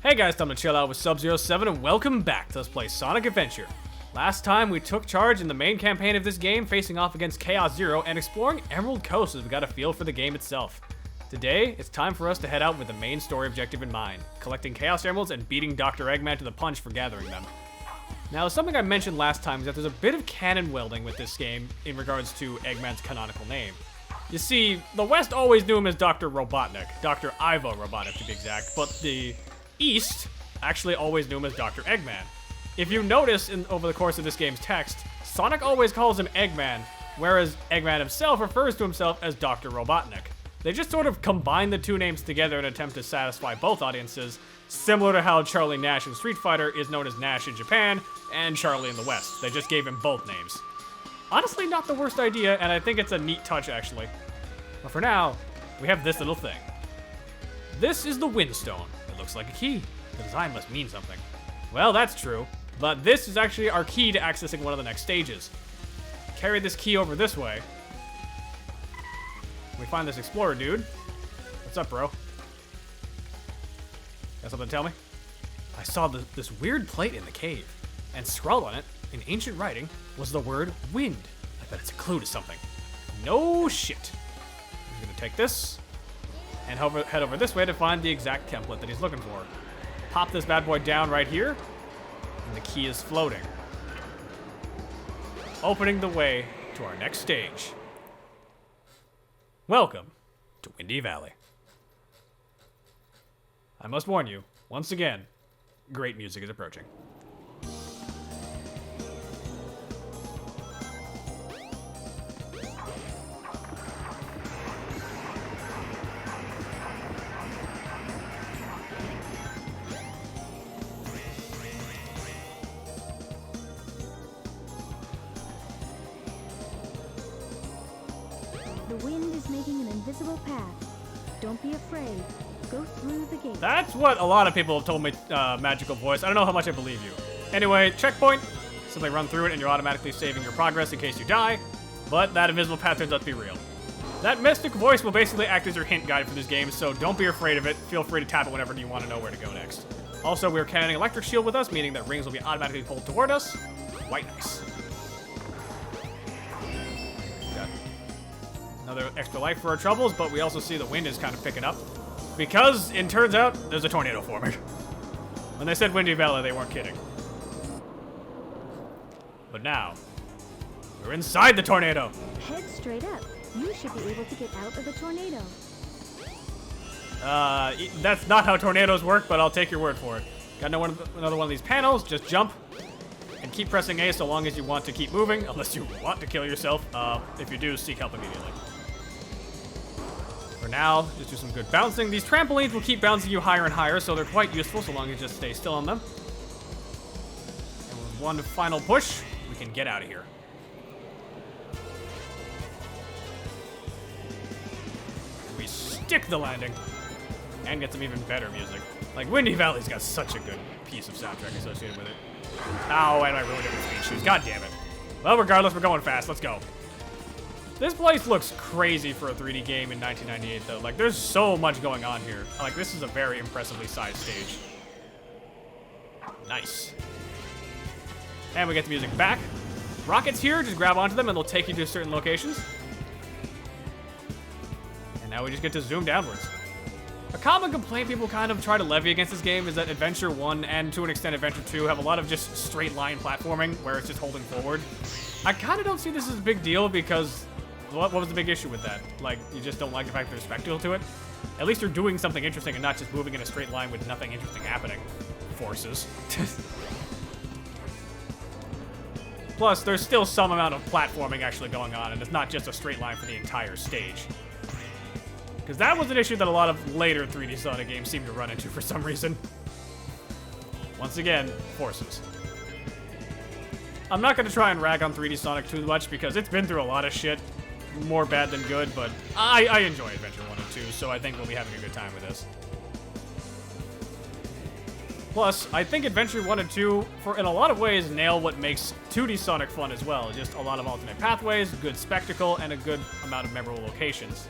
Hey guys, time to chill out with Sub-Zero7 and welcome back to Let's Play Sonic Adventure. Last time we took charge in the main campaign of this game, facing off against Chaos Zero and exploring Emerald Coast as we got a feel for the game itself. Today, it's time for us to head out with the main story objective in mind, collecting Chaos Emeralds and beating Dr. Eggman to the punch for gathering them. Now, something I mentioned last time is that there's a bit of canon welding with this game in regards to Eggman's canonical name. You see, the West always knew him as Dr. Robotnik, Dr. Ivo Robotnik to be exact, but the East actually always knew him as Dr. Eggman. If you notice over the course of this game's text, Sonic always calls him Eggman, whereas Eggman himself refers to himself as Dr. Robotnik. They just sort of combine the two names together in an attempt to satisfy both audiences, similar to how Charlie Nash in Street Fighter is known as Nash in Japan and Charlie in the West. They just gave him both names. Honestly, not the worst idea, and I think it's a neat touch, actually. But for now, we have this little thing. This is the Windstone. It looks like a key. The design must mean something. Well, that's true, but this is actually our key to accessing one of the next stages. Carry this key over this way. We find this explorer dude. What's up, bro? Got something to tell me? I saw this weird plate in the cave, and scrawled on it, in ancient writing, was the word wind. I bet it's a clue to something. No shit. I'm gonna take this, and head over this way to find the exact template that he's looking for. Pop this bad boy down right here, and the key is floating, opening the way to our next stage. Welcome to Windy Valley. I must warn you, once again, great music is approaching. The wind is making an invisible path. Don't be afraid. Go through the gate. That's what a lot of people have told me, magical voice. I don't know how much I believe you. Anyway, checkpoint. Simply run through it and you're automatically saving your progress in case you die. But that invisible path turns out to be real. That mystic voice will basically act as your hint guide for this game, so don't be afraid of it. Feel free to tap it whenever you want to know where to go next. Also, we're carrying an electric shield with us, meaning that rings will be automatically pulled toward us. Quite nice. Another extra life for our troubles, but we also see the wind is kind of picking up. Because, it turns out, there's a tornado forming. When they said Windy Valley, they weren't kidding. But now, we're inside the tornado. Head straight up. You should be able to get out of the tornado. That's not how tornadoes work, but I'll take your word for it. Got another one of these panels, just jump. And keep pressing A so long as you want to keep moving, unless you want to kill yourself. If you do, seek help immediately. For now, just do some good bouncing. These trampolines will keep bouncing you higher and higher, so they're quite useful so long as you just stay still on them. And with one final push, we can get out of here. We stick the landing. And get some even better music. Like, Windy Valley's got such a good piece of soundtrack associated with it. Ow, and I ruined it with speed shoes. God damn it. Well, regardless, we're going fast. Let's go. This place looks crazy for a 3D game in 1998, though. Like, there's so much going on here. Like, this is a very impressively sized stage. Nice. And we get the music back. Rockets here. Just grab onto them, and they'll take you to certain locations. And now we just get to zoom downwards. A common complaint people kind of try to levy against this game is that Adventure 1 and to an extent Adventure 2 have a lot of just straight line platforming where it's just holding forward. I kind of don't see this as a big deal because what was the big issue with that? Like, you just don't like the fact there's spectacle to it? At least you're doing something interesting and not just moving in a straight line with nothing interesting happening. Forces. Plus, there's still some amount of platforming actually going on, and it's not just a straight line for the entire stage. Because that was an issue that a lot of later 3D Sonic games seem to run into for some reason. Once again, forces. I'm not going to try and rag on 3D Sonic too much because it's been through a lot of shit. More bad than good, but I enjoy Adventure 1 and 2, so I think we'll be having a good time with this. Plus, I think Adventure 1 and 2, in a lot of ways, nail what makes 2D Sonic fun as well. Just a lot of alternate pathways, good spectacle, and a good amount of memorable locations.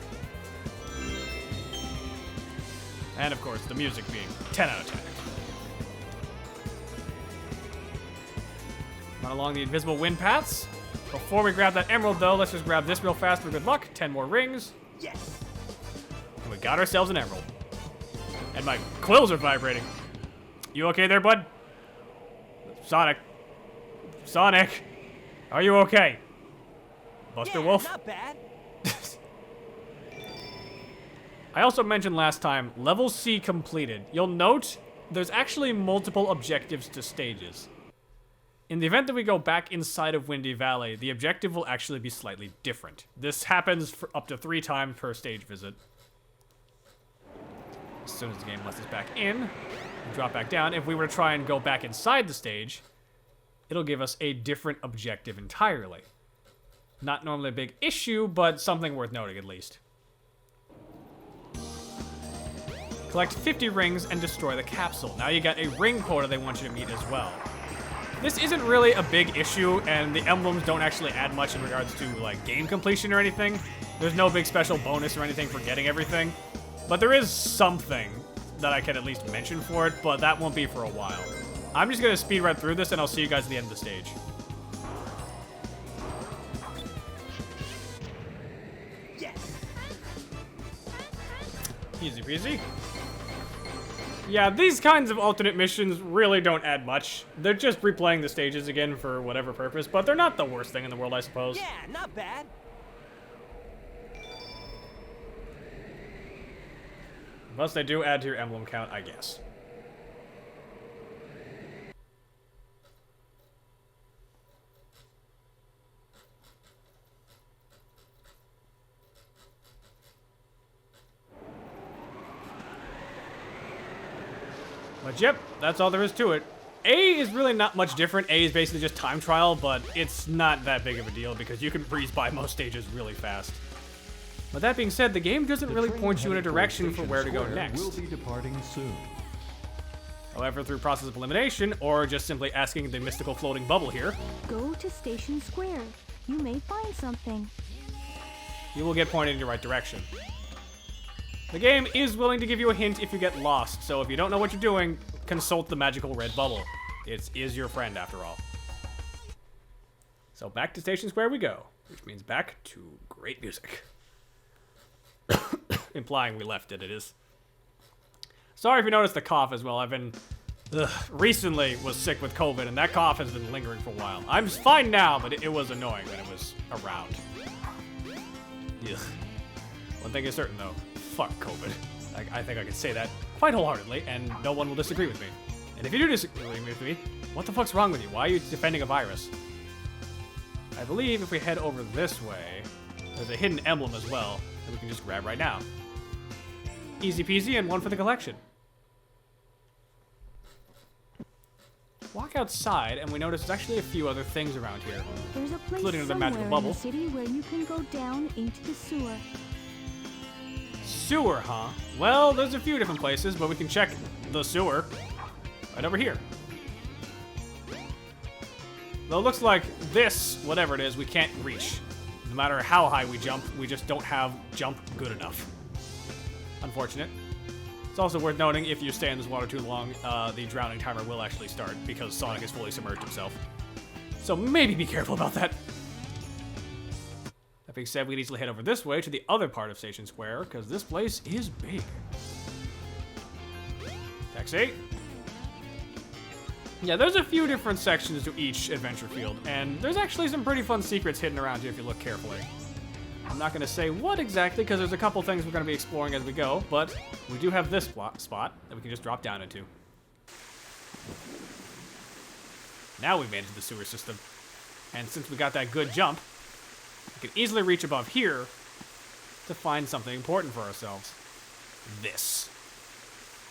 And of course, the music being 10 out of 10. Run along the invisible wind paths. Before we grab that emerald, though, let's just grab this real fast for good luck. 10 more rings. Yes. And we got ourselves an emerald. And my quills are vibrating. You okay there, bud? Sonic. Sonic. Are you okay? Buster Wolf? Not bad. I also mentioned last time, level C completed. You'll note there's actually multiple objectives to stages. In the event that we go back inside of Windy Valley, the objective will actually be slightly different. This happens for up to 3 times per stage visit. As soon as the game lets us back in, we drop back down. If we were to try and go back inside the stage, it'll give us a different objective entirely. Not normally a big issue, but something worth noting at least. Collect 50 rings and destroy the capsule. Now you got a ring quota they want you to meet as well. This isn't really a big issue, and the emblems don't actually add much in regards to, like, game completion or anything. There's no big special bonus or anything for getting everything. But there is something that I can at least mention for it, but that won't be for a while. I'm just gonna speed right through this, and I'll see you guys at the end of the stage. Yes. Easy peasy. Yeah, these kinds of alternate missions really don't add much. They're just replaying the stages again for whatever purpose, but they're not the worst thing in the world, I suppose. Yeah, not bad. Plus, they do add to your emblem count, I guess. But yep, that's all there is to it. A is really not much different. A is basically just time trial, but it's not that big of a deal because you can breeze by most stages really fast. But that being said, the game doesn't really point you in a direction for where to go next. Will be departing soon. However, through process of elimination, or just simply asking the mystical floating bubble here, Go to Station Square. You may find something. you will get pointed in your right direction. The game is willing to give you a hint if you get lost, so if you don't know what you're doing, consult the magical red bubble. It is your friend after all. So back to Station Square we go, which means back to great music. Implying we left it is. Sorry if you noticed the cough as well. I've been recently was sick with COVID, and that cough has been lingering for a while. I'm fine now, but it was annoying when it was around. Ugh. One thing is certain though, fuck COVID. I think I can say that quite wholeheartedly, and no one will disagree with me. And if you do disagree with me, what the fuck's wrong with you? Why are you defending a virus? I believe if we head over this way, there's a hidden emblem as well that we can just grab right now. Easy peasy, and one for the collection. Walk outside, and we notice there's actually a few other things around here. There's a place Including the somewhere magical in bubble. the city where you can go down into the sewer. Sewer, huh? Well, there's a few different places, but we can check the sewer right over here. Though it looks like this, whatever it is, we can't reach. No matter how high we jump, we just don't have jump good enough. Unfortunate. It's also worth noting, if you stay in this water too long, the drowning timer will actually start because Sonic has fully submerged himself. So maybe be careful about that. That being said, we can easily head over this way to the other part of Station Square, because this place is big. Taxi. Yeah, there's a few different sections to each adventure field, and there's actually some pretty fun secrets hidden around here if you look carefully. I'm not going to say what exactly, because there's a couple things we're going to be exploring as we go, but we do have this spot that we can just drop down into. Now we've made it to the sewer system, and since we got that good jump, we can easily reach above here to find something important for ourselves. This.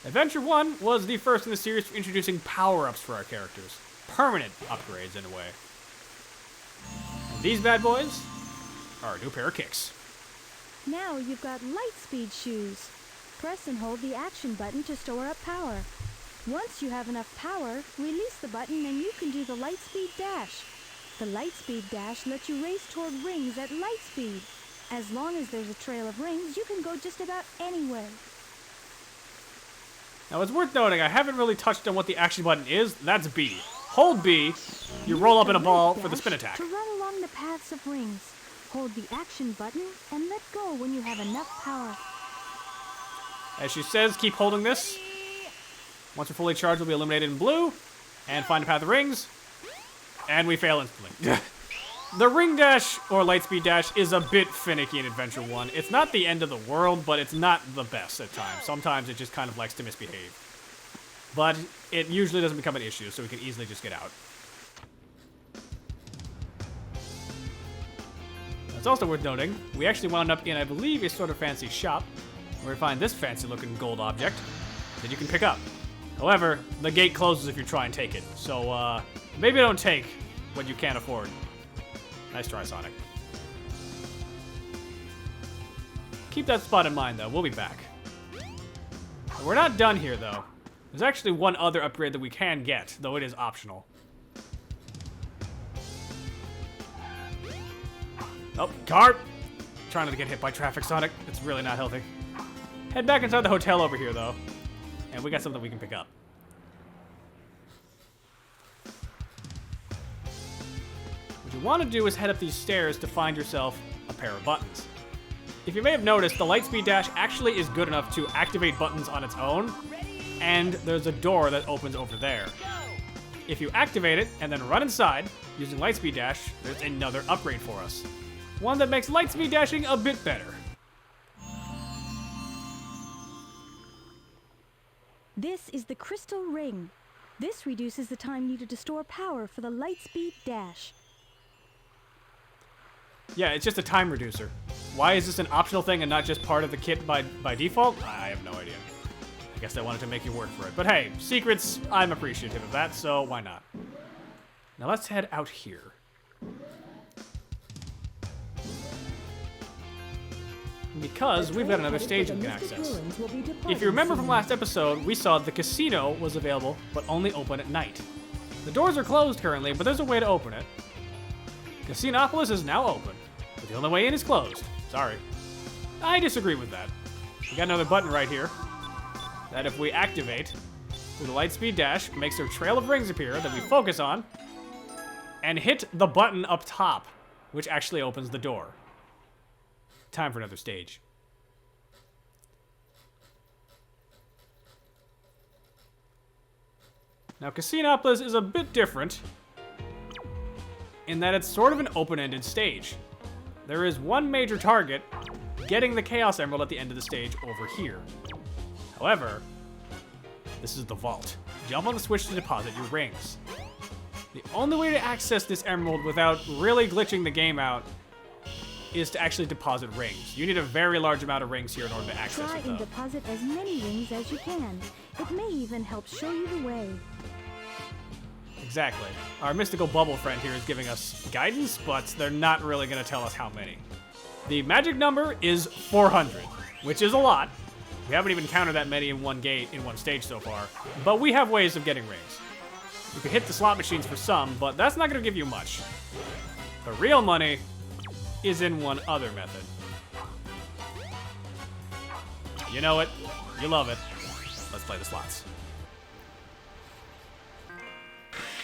Adventure 1 was the first in the series for introducing power-ups for our characters. Permanent upgrades, in a way. And these bad boys are a new pair of kicks. Now you've got light speed shoes. Press and hold the action button to store up power. Once you have enough power, release the button and you can do the light speed dash. The light speed dash lets you race toward rings at light speed. As long as there's a trail of rings, you can go just about anywhere. Now, it's worth noting, I haven't really touched on what the action button is. That's B. Hold B, you roll up in a Use ball left for the dash spin attack. To run along the paths of rings. Hold the action button and let go when you have enough power. As she says, keep holding this. Once we're fully charged, we'll be illuminated in blue. And find a path of rings. And we fail instantly. The ring dash, or lightspeed dash, is a bit finicky in Adventure 1. It's not the end of the world, but it's not the best at times. Sometimes it just kind of likes to misbehave. But it usually doesn't become an issue, so we can easily just get out. It's also worth noting, we actually wound up in, I believe, a sort of fancy shop, where we find this fancy-looking gold object that you can pick up. However, the gate closes if you try and take it, so maybe don't take what you can't afford. Nice try, Sonic. Keep that spot in mind, though. We'll be back. We're not done here, though. There's actually one other upgrade that we can get, though it is optional. Oh, car! Trying not to get hit by traffic, Sonic. It's really not healthy. Head back inside the hotel over here, though. And we got something we can pick up. What you want to do is head up these stairs to find yourself a pair of buttons. If you may have noticed, the lightspeed dash actually is good enough to activate buttons on its own, and there's a door that opens over there. If you activate it and then run inside using lightspeed dash, there's another upgrade for us. One that makes lightspeed dashing a bit better. This is the crystal ring. This reduces the time needed to store power for the lightspeed dash. Yeah, it's just a time reducer. Why is this an optional thing and not just part of the kit by default? I have no idea. I guess I wanted to make you work for it. But hey, secrets, I'm appreciative of that, so why not? Now let's head out here. Because we've got another stage we can access. If you remember from last episode, we saw the casino was available, but only open at night. The doors are closed currently, but there's a way to open it. Casinopolis is now open, but the only way in is closed. Sorry. I disagree with that. We got another button right here that if we activate with the lightspeed dash, makes a trail of rings appear that we focus on and hit the button up top, which actually opens the door. Time for another stage. Now, Casinopolis is a bit different in that it's sort of an open-ended stage. There is one major target, getting the Chaos Emerald at the end of the stage over here. However, this is the vault. Jump on the switch to deposit your rings. The only way to access this emerald without really glitching the game out is to actually deposit rings. You need a very large amount of rings here in order to access Try it, and though. deposit as many rings as you can. It may even help show you the way. Exactly. Our mystical bubble friend here is giving us guidance, but they're not really going to tell us how many. The magic number is 400, which is a lot. We haven't even counted that many in one stage so far, but we have ways of getting rings. You can hit the slot machines for some, but that's not going to give you much. The real money is in one other method. You know it. You love it. Let's play the slots.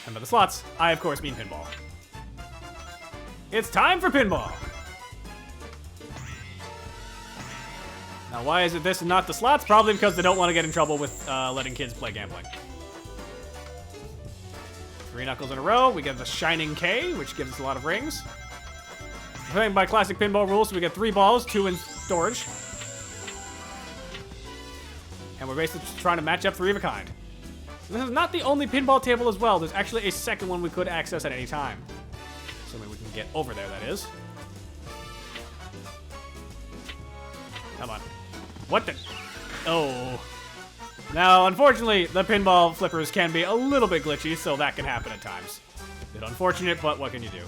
And by the slots, I of course mean pinball. It's time for pinball! Now why is it this and not the slots? Probably because they don't want to get in trouble with letting kids play gambling. 3 knuckles in a row, we get the Shining K, which gives us a lot of rings. We're playing by classic pinball rules, so we get 3 balls, 2 in storage. And we're basically just trying to match up 3 of a kind. This is not the only pinball table as well. There's actually a second one we could access at any time. Assuming we can get over there, that is. Come on. What the? Oh. Now, unfortunately, the pinball flippers can be a little bit glitchy, so that can happen at times. Bit unfortunate, but what can you do?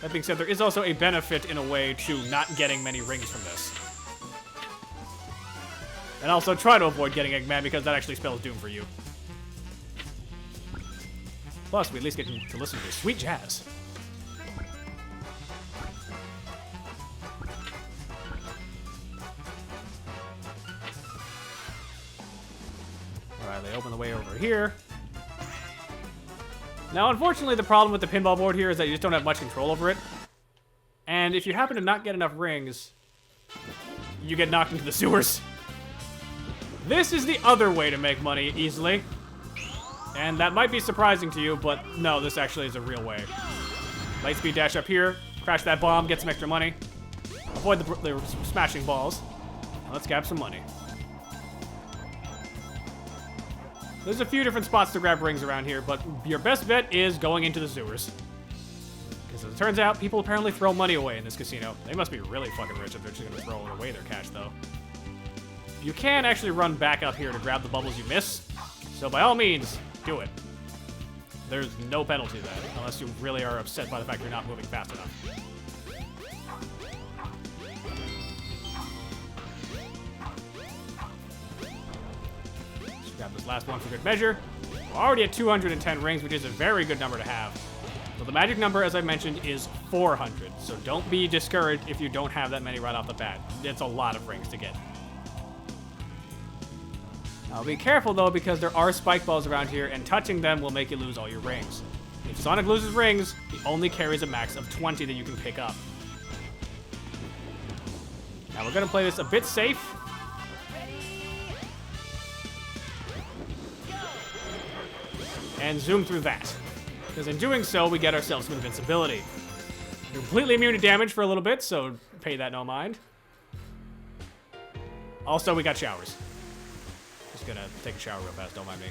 That being said, there is also a benefit in a way to not getting many rings from this. And also try to avoid getting Eggman because that actually spells doom for you. Plus, we at least get to listen to sweet jazz. Alright, they open the way over here. Now, unfortunately, the problem with the pinball board here is that you just don't have much control over it. And if you happen to not get enough rings, you get knocked into the sewers. This is the other way to make money easily. And that might be surprising to you, but no, this actually is a real way. Lightspeed dash up here, crash that bomb, get some extra money. Avoid the smashing balls. Now let's grab some money. There's a few different spots to grab rings around here, but your best bet is going into the sewers. Because as it turns out, people apparently throw money away in this casino. They must be really fucking rich if they're just gonna throw away their cash, though. You can actually run back up here to grab the bubbles you miss, so by all means, do it. There's no penalty to that, unless you really are upset by the fact you're not moving fast enough. Let's grab this last one for good measure. We're already at 210 rings, which is a very good number to have. So the magic number, as I mentioned, is 400. So don't be discouraged if you don't have that many right off the bat. It's a lot of rings to get. Now be careful though, because there are spike balls around here, and touching them will make you lose all your rings. If Sonic loses rings, he only carries a max of 20 that you can pick up. Now we're gonna play this a bit safe. And zoom through that. Because in doing so, we get ourselves some invincibility. We're completely immune to damage for a little bit, so pay that no mind. Also, we got showers. Just gonna take a shower real fast, don't mind me.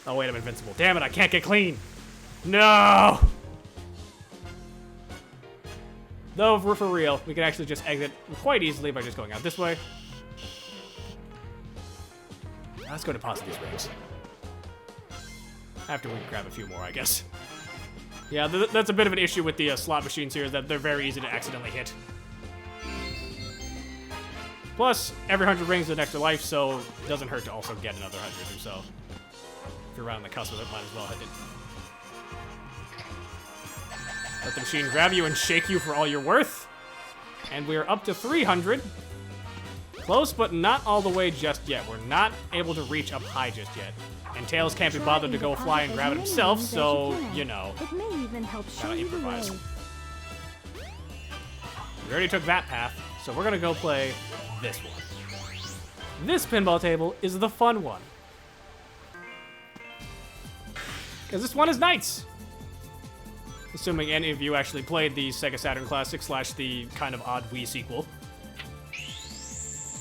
Oh wait, I'm invincible. Damn it, I can't get clean. No! Though, for real, we can actually just exit quite easily by just going out this way. Let's go deposit these rings. After we grab a few more, I guess. Yeah, that's a bit of an issue with the slot machines here, is that they're very easy to accidentally hit. Plus, every 100 rings is an extra life, so it doesn't hurt to also get another 100 or so. If you're right on the cusp of it, might as well hit it. Let the machine grab you and shake you for all you're worth. And we're up to 300. Close, but not all the way just yet. We're not able to reach up high just yet. And Tails can't be bothered to go fly and grab it himself, so, you know. It may even help show Gotta you the improvise. way. We already took that path, so we're gonna go play this one. This pinball table is the fun one. Because this one is Knights. Assuming any of you actually played the Sega Saturn Classic / the kind of odd Wii sequel.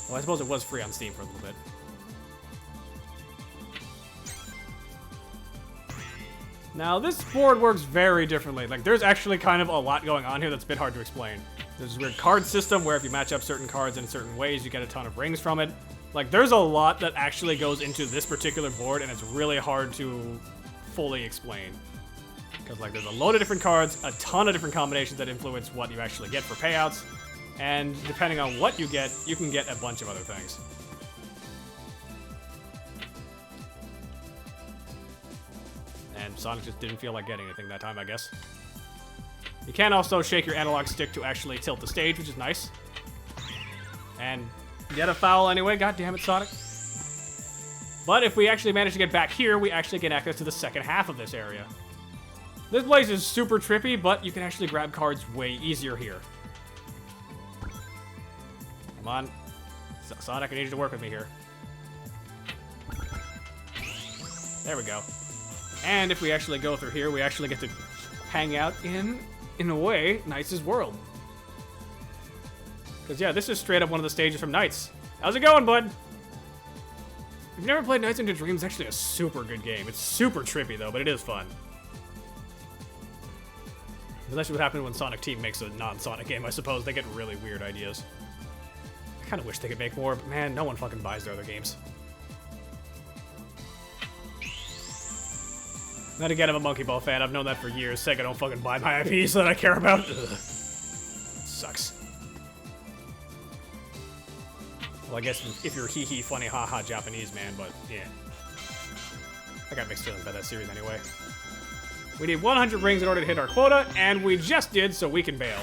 Well, I suppose it was free on Steam for a little bit. Now, this board works very differently. Like, there's actually kind of a lot going on here that's a bit hard to explain. There's a weird card system where if you match up certain cards in certain ways, you get a ton of rings from it. Like, there's a lot that actually goes into this particular board, and it's really hard to fully explain. Because, like, there's a load of different cards, a ton of different combinations that influence what you actually get for payouts, and depending on what you get, you can get a bunch of other things. And Sonic just didn't feel like getting anything that time, I guess. You can also shake your analog stick to actually tilt the stage, which is nice. And get a foul anyway, god damn it, Sonic. But if we actually manage to get back here, we actually get access to the second half of this area. This place is super trippy, but you can actually grab cards way easier here. Come on. Sonic, I need you to work with me here. There we go. And if we actually go through here, we actually get to hang out in a way, Knights' world. Because, yeah, this is straight up one of the stages from Knights. How's it going, bud? If you've never played Knights into Dreams, it's actually a super good game. It's super trippy, though, but it is fun. That's what happens when Sonic Team makes a non-Sonic game, I suppose. They get really weird ideas. I kind of wish they could make more, but man, no one fucking buys their other games. Then again, I'm a Monkey Ball fan. I've known that for years. Sega don't fucking buy my IPs that I care about. Ugh. Sucks. Well, I guess if you're hee-hee, funny, ha-ha Japanese, man, but yeah. I got mixed feelings about that series anyway. We need 100 rings in order to hit our quota, and we just did, so we can bail.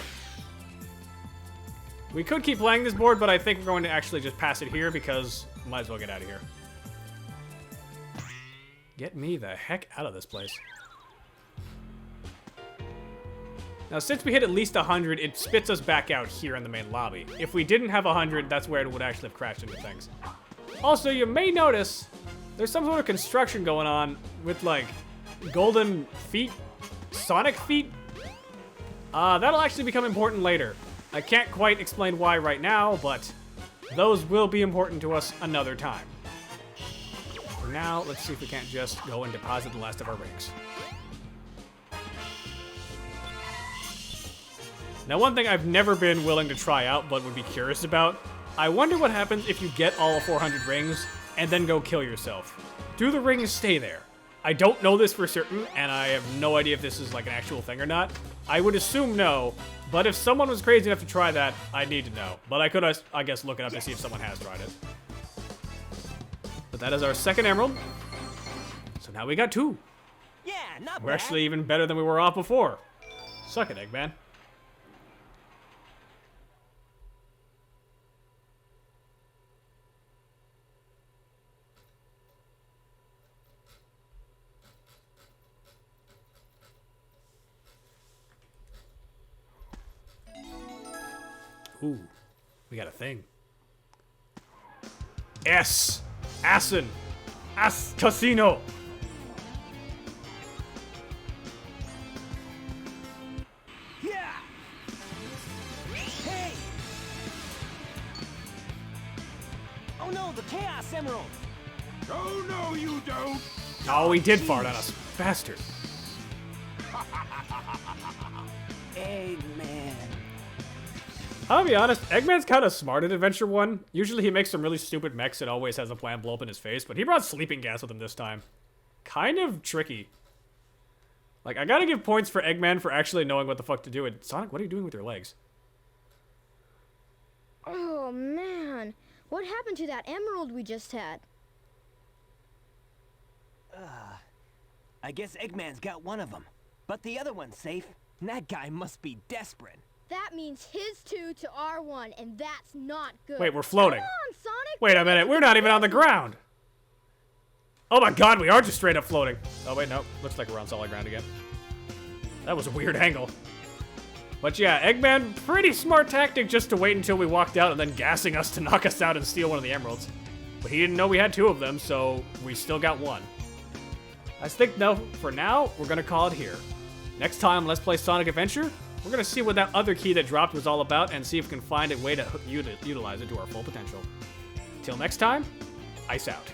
We could keep playing this board, but I think we're going to actually just pass it here because we might as well get out of here. Get me the heck out of this place. Now, since we hit at least 100, it spits us back out here in the main lobby. If we didn't have 100, that's where it would actually have crashed into things. Also, you may notice there's some sort of construction going on with, like, golden feet, Sonic feet. That'll actually become important later. I can't quite explain why right now, but those will be important to us another time. For now, let's see if we can't just go and deposit the last of our rings. Now, one thing I've never been willing to try out, but would be curious about, I wonder what happens if you get all 400 rings and then go kill yourself. Do the rings stay there? I don't know this for certain, and I have no idea if this is like an actual thing or not. I would assume no, but if someone was crazy enough to try that, I'd need to know. But I could, I guess, look it up to see if someone has tried it. But that is our second emerald. So now we got 2. Yeah, not We're bad. actually even better than we were off before. Suck it, Eggman. Ooh, we got a thing. S. Asin. As Casino. Yeah. Hey. Oh no, the Chaos Emerald. Oh, no, you don't. Oh, he did fart on us. Bastard. Eggman. I'll be honest, Eggman's kind of smart in Adventure 1. Usually he makes some really stupid mechs and always has a plan blow up in his face, but he brought sleeping gas with him this time. Kind of tricky. Like, I gotta give points for Eggman for actually knowing what the fuck to do. And Sonic, what are you doing with your legs? Oh man, what happened to that emerald we just had? I guess Eggman's got one of them. But the other one's safe. And that guy must be desperate. That means his 2 to our 1, and that's not good. Wait, we're floating. Come on, Sonic. Wait a minute, we're not even on the ground. Oh my god, we are just straight up floating. Oh wait, no, looks like we're on solid ground again. That was a weird angle. But yeah, Eggman, pretty smart tactic just to wait until we walked out and then gassing us to knock us out and steal one of the emeralds. But he didn't know we had 2 of them, so we still got 1. I think, no, for now, we're gonna call it here. Next time, let's play Sonic Adventure. We're gonna see what that other key that dropped was all about and see if we can find a way to utilize it to our full potential. Till next time, ice out.